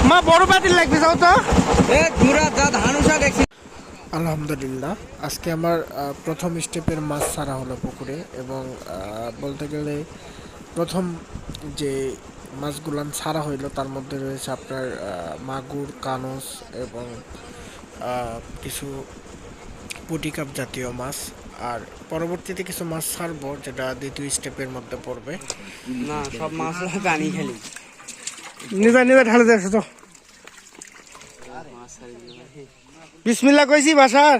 মা বড় পাতিল লাগবে যাও তো। আলহামদুলিল্লাহ, আজকে আমার প্রথম স্টেপের মাছ ছাড়া হলো পুকুরে, এবং বলতে গেলে প্রথম যে মাছগুলো ছাড়া হইলো তার মধ্যে রয়েছে আপনার মাগুর, কানস এবং কিছু পুটিকাপ জাতীয় মাছ। আর পরবর্তীতে কিছু মাছ ছাড়বো যেটা দ্বিতীয় স্টেপের মধ্যে পড়বে। না সব মাছ পানি খালি নিজে নিজে ঢালে দেখছো তো। বিসমিল্লাহ কইছি বাসার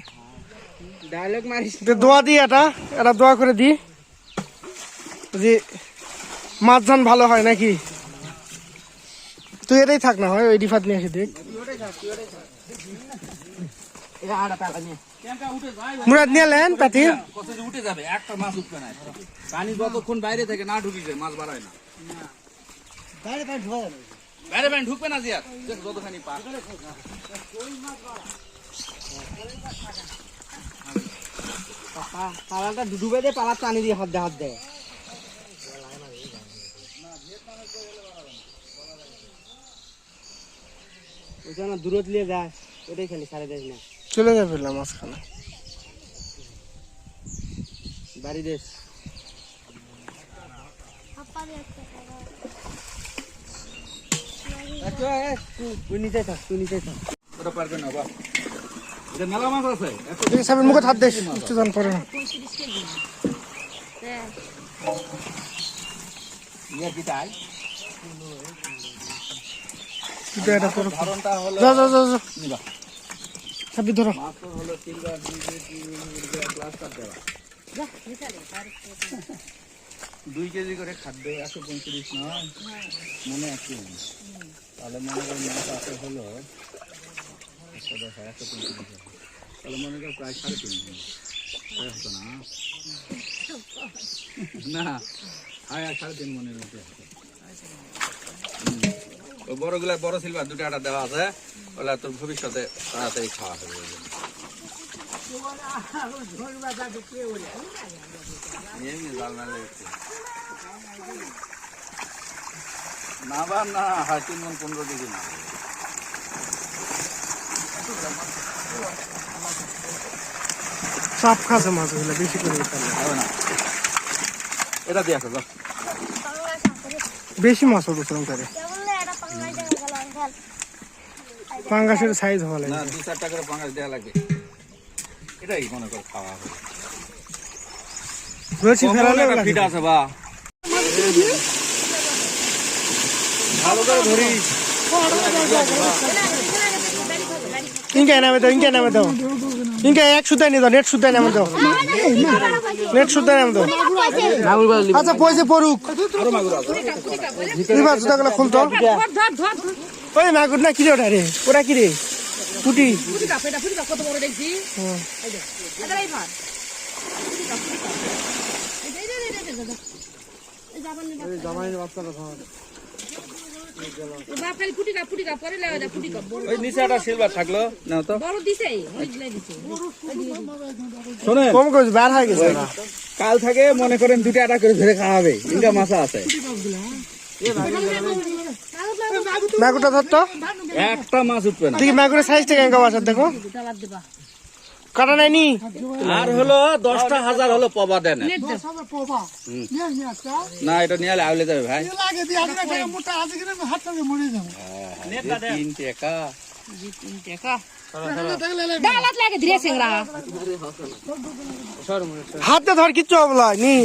ডায়লগ মারিস দোয়া দিই, এটা দোয়া করে দিই যে মাছ ধান ভালো হয় নাকি। তুই এটাই থাক না হয় ওই ডিফাত নিয়ে এসে দেখ। মুরাদ নিয়ে লেন পাতি উঠে যাবে, একটা মাছ উঠবে না। পানি যতক্ষণ বাইরে থেকে না ঢুকিছে মাছ বাড়ায় না। বাইরে পানি ঢুকবে না জিয়ার যতখানি পা। পালাটা ডুবে দে, পালা টানি দিয়ে হাত দে ওইখানে দূরত নিয়ে যায়, ওটাই খালি সারে দেয় না। চলে যাবে মাঝখানে বাড়ি দেশ তুই নিচে থাক, তুই নিচে থাক। ওটা পারবে না বা এটা মেলা মাছ আছে। সামনে মুখে হাত দেশ একটু জান পরে না। ইয়ে কি তাই এটা পরে ধরনটা হলো যাও যাও যাও যাও নিবা ছাবি ধরো। মাছ হলো সিলভার প্লাস্টার দেওয়া 2 কেজি করে খাদ্য 135 নয় মনে আছে। তাহলে মনে করেন মাছ আছে হলো 135, তাহলে মনে করেন প্রায় 3.5 হতো না না 3.5 মনে হচ্ছে। ওই বড়গুলা বড় সিলভার 2টা আটা দেওয়া আছে, ওগুলা তোর ভবিষ্যতে তাড়াতাড়ি খাওয়া হবে। না বা না 3 মণ 15 কেজি না। সাপ খাসে মাছগুলো বেশি করে হবে না, এটা দিয়ে আসো বেশি মাছ হতো করে পাঙ্গাসের সাইজ হওয়া লাগে না, 2-4 টাকা করে পাঙ্গাস দেওয়া লাগবে। এটাই মনে কর খাওয়া হবে। রয়েছে ফেরালে ফিট আছে বা ভালো করে ধরিস। ইনকে নামে দাও, ইনকে নামে দাও, ইনকে এক সুতায় নিয়ে দাও, নেট সুতায় নামে দাও, নেট সুতায় নামে দাও। আচ্ছা পয়সা পড়ুক, সুতাগুলো খুলতো। ওই মাগুর না কি রে ওটা রে, ওটা কি রে পুটি? ওই নিচে একটা সিলভার থাকলো না তো কম করে বার হয়ে গেছে না। কাল থেকে মনে করেন 2টা আটা করে ধরে খাওয়া হবে। ইনকা মাছ আছে, মাগুরটা ধরতো, একটা মাছ উঠবে না। দেখি মাগুরের সাইজটা কেমন বাসার দেখো, কাটা নাইনি। আর হলো 10টা হাজার হলো পবা দেন না, এটা নিয়ে আউলে যাবে ভাই। 3 টাকা হাতে ধর কিচ্ছু হবে না নি।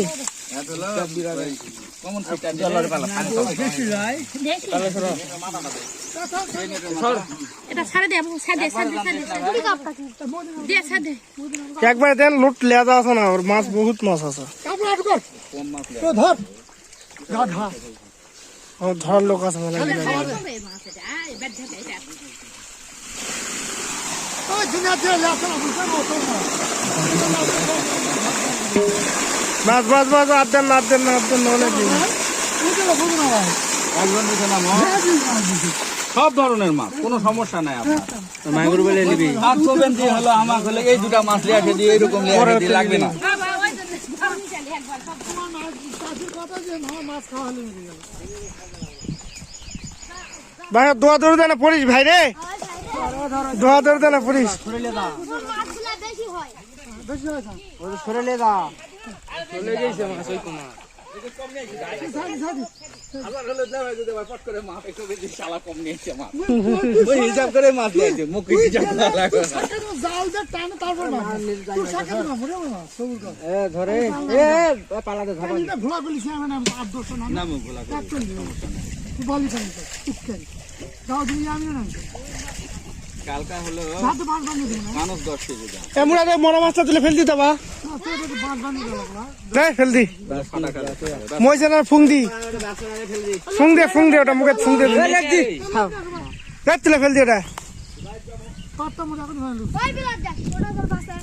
একবারে দেন লুট লেজা আছে না, ওর মাছ বহুত মাছ আছে। ধর লোক আছে মানে মাছ মাছ মাছ আদেন না আদেন না আদেন না অনেক সব ধরনের মাছ, কোনো সমস্যা নাই আপনার। মাগুর বলে নিবি হাত করবেন দিয়ে হলো আমার হলে এই 2টা মাছ লিয়ে আসে দিয়ে এরকম লিয়ে আসে দিয়ে লাগবে না। ভাই দোয়া দৌড় দেয় না পড়িস ভাই রে, দোয়া দৌড় দেয় না পড়িস। সরেলে দা মাছগুলা বেশি হয়। ওই সরেলে দা চলে গেছে মাছ ওই কুমার আবার হলো দাও যদি আবার পট করে মাছ একটু বেশি শালা কম নিয়েছে মাছ ওই হিসাব করে মাছ নিয়েছে মুখ হিসাব করা লাগবে না এ ধরে এ পালাতে ধরে না মুখ ভোলা করে কালকা হলো মানুষ 10 কেজি দাম এমন আগে মরা মাছটা তুলে ফেল দিতে বা ফেল দি মই যেন ফুং দি ফুং দে ওটা মুখে ফুং দে তুলে ফেল দি ওটা ওই বিলাত দেখ, ওটা তোর পাশে।